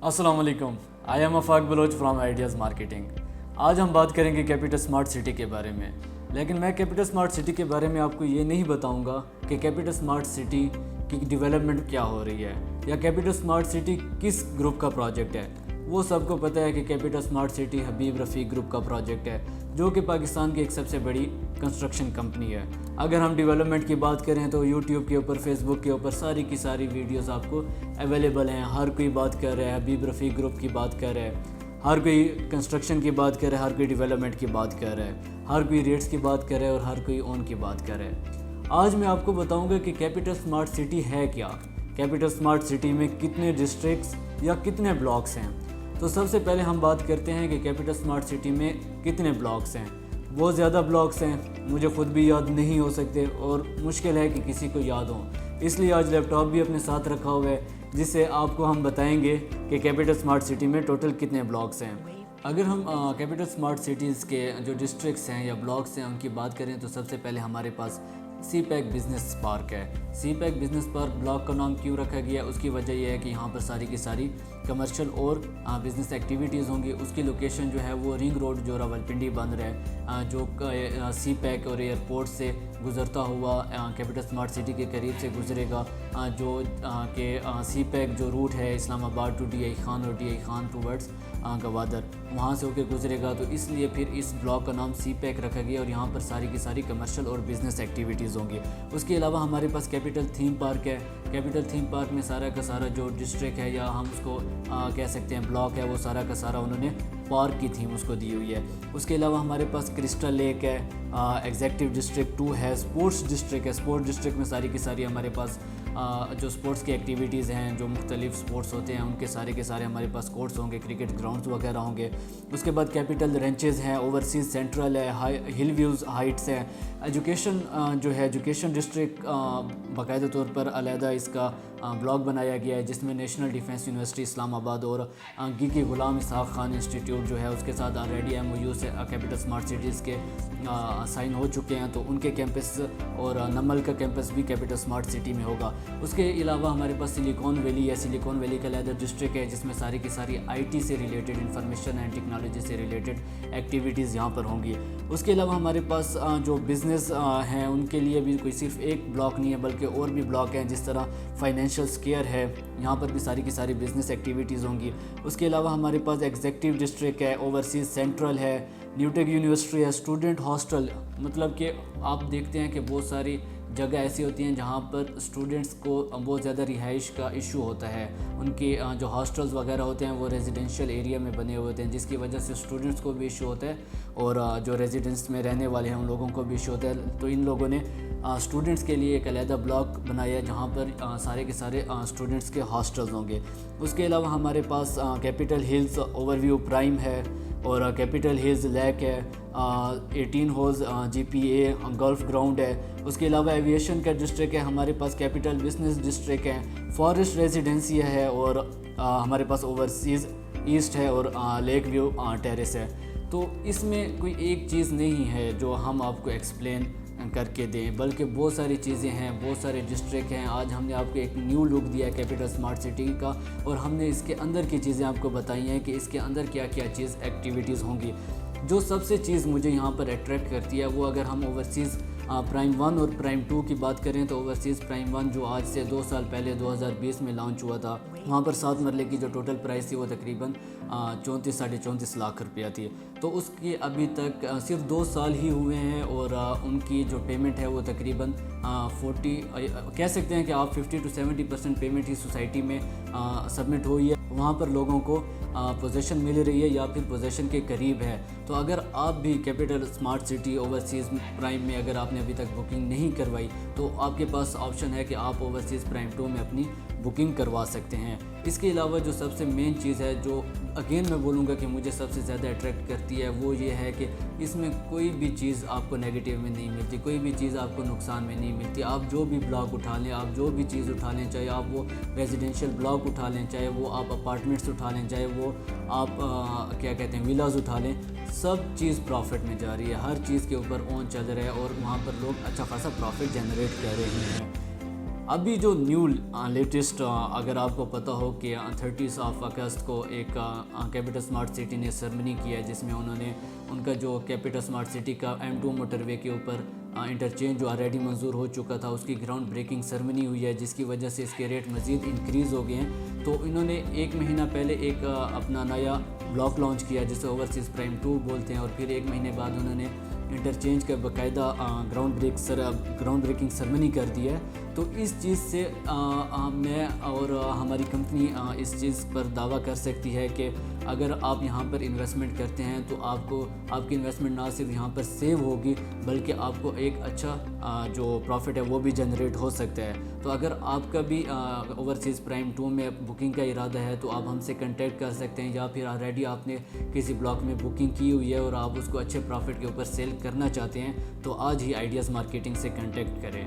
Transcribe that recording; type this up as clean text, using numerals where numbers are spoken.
अस्सलाम वालेकुम, I am Afaq Baloch from Ideas Marketing. आज हम बात करेंगे कैपिटल स्मार्ट सिटी के बारे में। लेकिन मैं कैपिटल स्मार्ट सिटी के बारे में आपको ये नहीं बताऊंगा कि कैपिटल स्मार्ट सिटी की डेवलपमेंट क्या हो रही है या कैपिटल स्मार्ट सिटी किस ग्रुप का प्रोजेक्ट है। वो सबको पता है कि कैपिटल स्मार्ट सिटी हबीब रफ़ीक ग्रुप का प्रोजेक्ट है, जो कि पाकिस्तान की एक सबसे बड़ी कंस्ट्रक्शन कंपनी है। अगर हम डेवलपमेंट की बात करें तो यूट्यूब के ऊपर, फेसबुक के ऊपर सारी की सारी वीडियोस आपको अवेलेबल हैं। हर कोई बात कर रहा है, हबीब रफ़ीक ग्रुप की बात कर रहा है, हर कोई कंस्ट्रक्शन की बात कर रहा है, हर कोई डेवलपमेंट की बात कर रहा है, हर कोई रेट्स की बात कर रहा है और हर कोई ओन की बात कर रहा है। आज मैं आपको बताऊँगा कि कैपिटल स्मार्ट सिटी है क्या, कैपिटल स्मार्ट सिटी में कितने डिस्ट्रिक्ट्स या कितने ब्लॉक्स हैं। तो सबसे पहले हम बात करते हैं कि कैपिटल स्मार्ट सिटी में कितने ब्लॉक्स हैं। बहुत ज़्यादा ब्लॉक्स हैं, मुझे ख़ुद भी याद नहीं हो सकते और मुश्किल है कि किसी को याद हो, इसलिए आज लैपटॉप भी अपने साथ रखा हुआ है जिससे आपको हम बताएंगे कि कैपिटल स्मार्ट सिटी में टोटल कितने ब्लॉक्स हैं। अगर हम कैपिटल स्मार्ट सिटीज़ के जो डिस्ट्रिक्ट्स हैं या ब्लॉक्स हैं उनकी बात करें तो सबसे पहले हमारे पास सी पैक बिज़नेस पार्क है। सी पैक बिज़नेस पार्क ब्लॉक का नाम क्यों रखा गया, उसकी वजह यह है कि यहाँ पर सारी की सारी कमर्शियल और बिज़नेस एक्टिविटीज़ होंगी। उसकी लोकेशन जो है वो रिंग रोड जो रावलपिंडी बन रहा है, जो सी पैक और एयरपोर्ट से गुज़रता हुआ कैपिटल स्मार्ट सिटी के करीब से गुजरेगा, जो कि सी पैक जो रूट है इस्लामाबाद टू DI खान और DI खान टूवर्ड्स गवादर, वहाँ से होकर गुजरेगा। तो इसलिए फिर इस ब्लॉक का नाम सी पैक रखा गया और यहाँ पर सारी की सारी कमर्शियल और बिज़नेस एक्टिविटीज़ होंगी। उसके अलावा हमारे पास कैपिटल थीम पार्क है। कैपिटल थीम पार्क में सारा का सारा जो डिस्ट्रिक्ट है या हम उसको कह सकते हैं ब्लॉक है, वो सारा का सारा उन्होंने पार्क की थीम उसको दी हुई है। उसके अलावा हमारे पास क्रिस्टल लेक है, एग्जेक्टिव डिस्ट्रिक्ट 2 है, स्पोर्ट्स डिस्ट्रिक्ट है। स्पोर्ट्स डिस्ट्रिक्ट में सारी की सारी हमारे पास जो स्पोर्ट्स की एक्टिविटीज़ हैं, जो मुख्तलिफ स्पोर्ट्स होते हैं उनके सारे के सारे हमारे पास कोर्ट्स होंगे, क्रिकेट ग्राउंड्स वगैरह होंगे। उसके बाद कैपिटल रेंचेज़ हैं, ओवरसीज़ सेंट्रल है, हिल व्यूज़ हाइट्स है। एजुकेशन जो है एजुकेशन डिस्ट्रिक्ट बाकायदा तौर पर अलहदा इसका ब्लॉक बनाया गया है, जिसमें नेशनल डिफेंस यूनिवर्सिटी इस्लामाबाद और गिकी गुलाम इसहाक़ खान इंस्टीट्यूट जो है उसके साथ ऑलरेडी MOU से कैपिटल स्मार्ट सिटीज़ के साइन हो चुके हैं, तो उनके कैंपस और नमल का कैंपस भी कैपिटल स्मार्ट सिटी में होगा। उसके अलावा हमारे पास सिलिकॉन वैली है। सिलिकॉन वैली का अलहदा डिस्ट्रिक्ट है जिसमें सारी की सारी IT से रिलेटेड, इंफॉर्मेशन एंड टेक्नोलॉजी से रिलेटेड एक्टिविटीज़ यहाँ पर होंगी। उसके अलावा हमारे पास जो बिज़नेस हैं उनके लिए भी कोई सिर्फ एक ब्लॉक नहीं है बल्कि और भी ब्लॉक हैं, जिस तरह फाइनेंशियल स्क्वायर है, यहाँ पर भी सारी की सारी बिज़नेस एक्टिविटीज़ होंगी। उसके अलावा हमारे पास एग्जेक्टिव डिस्ट्रिक्ट है, ओवरसीज़ सेंट्रल है, न्यूटेक यूनिवर्सिटी है, स्टूडेंट हॉस्टल, मतलब कि आप देखते हैं कि बहुत सारी जगह ऐसी होती हैं जहाँ पर स्टूडेंट्स को बहुत ज़्यादा रिहाइश का इशू होता है। उनके जो हॉस्टल्स वगैरह होते हैं वो रेजिडेंशियल एरिया में बने हुए होते हैं, जिसकी वजह से स्टूडेंट्स को भी इशू होता है और जो रेजिडेंस में रहने वाले हैं उन लोगों को भी इशू होता है। तो इन लोगों ने स्टूडेंट्स के लिए एक अलहदा ब्लॉक बनाया है जहाँ पर सारे के सारे स्टूडेंट्स के हॉस्टल्स होंगे। उसके अलावा हमारे पास कैपिटल हिल्स ओवरव्यू प्राइम है और कैपिटल हिल्स लेक है, 18 होल्स GPA गोल्फ ग्राउंड है। उसके अलावा एविएशन का डिस्ट्रिक्ट है, हमारे पास कैपिटल बिजनेस डिस्ट्रिक्ट है, फॉरेस्ट रेजिडेंसी है और हमारे पास ओवरसीज़ ईस्ट है और लेक व्यू टेरेस है। तो इसमें कोई एक चीज़ नहीं है जो हम आपको एक्सप्लेन करके दें, बल्कि बहुत सारी चीज़ें हैं, बहुत सारे डिस्ट्रिक्ट हैं। आज हमने आपको एक न्यू लुक दिया है कैपिटल स्मार्ट सिटी का और हमने इसके अंदर की चीज़ें आपको बताई हैं कि इसके अंदर क्या क्या चीज़ एक्टिविटीज़ होंगी। जो सबसे चीज़ मुझे यहाँ पर अट्रैक्ट करती है वो, अगर हम ओवरसीज़ प्राइम 1 और प्राइम 2 की बात करें तो ओवरसीज़ प्राइम 1 जो आज से 2 साल पहले 2020 में लॉन्च हुआ था, वहाँ पर 7 मरले की जो टोटल प्राइस थी वो तकरीबन 34-34.5 लाख रुपया थी। तो उसके अभी तक सिर्फ 2 साल ही हुए हैं और उनकी जो पेमेंट है वो तकरीबन 40 कह सकते हैं कि आप 50 to 70% पेमेंट ही सोसाइटी में सबमिट हुई है, वहाँ पर लोगों को पोजीशन मिल रही है या फिर पोजीशन के करीब है। तो अगर आप भी capital smart city overseas prime में अगर आपने अभी तक बुकिंग नहीं करवाई तो आपके पास ऑप्शन है कि आप ओवरसीज़ प्राइम 2 में अपनी बुकिंग करवा सकते हैं। इसके अलावा जो सबसे मेन चीज़ है, जो अगेन मैं बोलूँगा कि मुझे सबसे ज़्यादा अट्रैक्ट करती है, वो ये है कि इसमें कोई भी चीज़ आपको नेगेटिव में नहीं मिलती, कोई भी चीज़ आपको नुकसान में नहीं मिलती। आप जो भी ब्लॉक उठा लें, आप जो भी चीज़ उठा लें, चाहे आप वो रेजिडेंशियल ब्लॉक उठा लें, चाहे वो आप अपार्टमेंट्स उठा लें, चाहे वो आप क्या कहते हैं विलाज उठा लें, सब चीज़ प्रॉफिट में जा रही है। हर चीज़ के ऊपर ऑन चल रहा है और वहाँ पर लोग अच्छा खासा प्रॉफिट जनरेट कर रहे हैं। ابھی جو نیو لیٹسٹ اگر آپ کو پتہ ہو کہ 30 اگست کو ایک کیپٹل اسمارٹ سٹی نے سرمنی کیا ہے، جس میں انہوں نے ان کا جو کیپٹل اسمارٹ سٹی کا M2 موٹر وے کے اوپر انٹرچینج جو آلریڈی منظور ہو چکا تھا، اس کی گراؤنڈ بریکنگ سرمنی ہوئی ہے، جس کی وجہ سے اس کے ریٹ مزید انکریز ہو گئے ہیں۔ تو انہوں نے 1 مہینہ پہلے ایک اپنا نیا بلاک لانچ کیا جسے اوورسیز پرائم 2 بولتے ہیں، اور پھر 1 مہینے بعد انہوں نے انٹرچینج کا باقاعدہ گراؤنڈ بریکنگ سرمنی کر دی ہے۔ تو اس چیز سے میں اور ہماری کمپنی اس چیز پر دعویٰ کر سکتی ہے کہ اگر آپ یہاں پر انویسٹمنٹ کرتے ہیں تو آپ کی انویسٹمنٹ نہ صرف یہاں پر سیو ہوگی بلکہ آپ کو ایک اچھا جو پروفٹ ہے وہ بھی جنریٹ ہو سکتا ہے۔ تو اگر آپ کا بھی اوورسیز پرائم 2 میں بکنگ کا ارادہ ہے تو آپ ہم سے کنٹیکٹ کر سکتے ہیں، یا پھر آلریڈی آپ نے کسی بلاک میں بکنگ کی ہوئی ہے اور آپ اس کو اچھے پروفٹ کے اوپر سیل کرنا چاہتے ہیں تو آج ہی آئیڈیاز مارکیٹنگ سے کنٹیکٹ کریں۔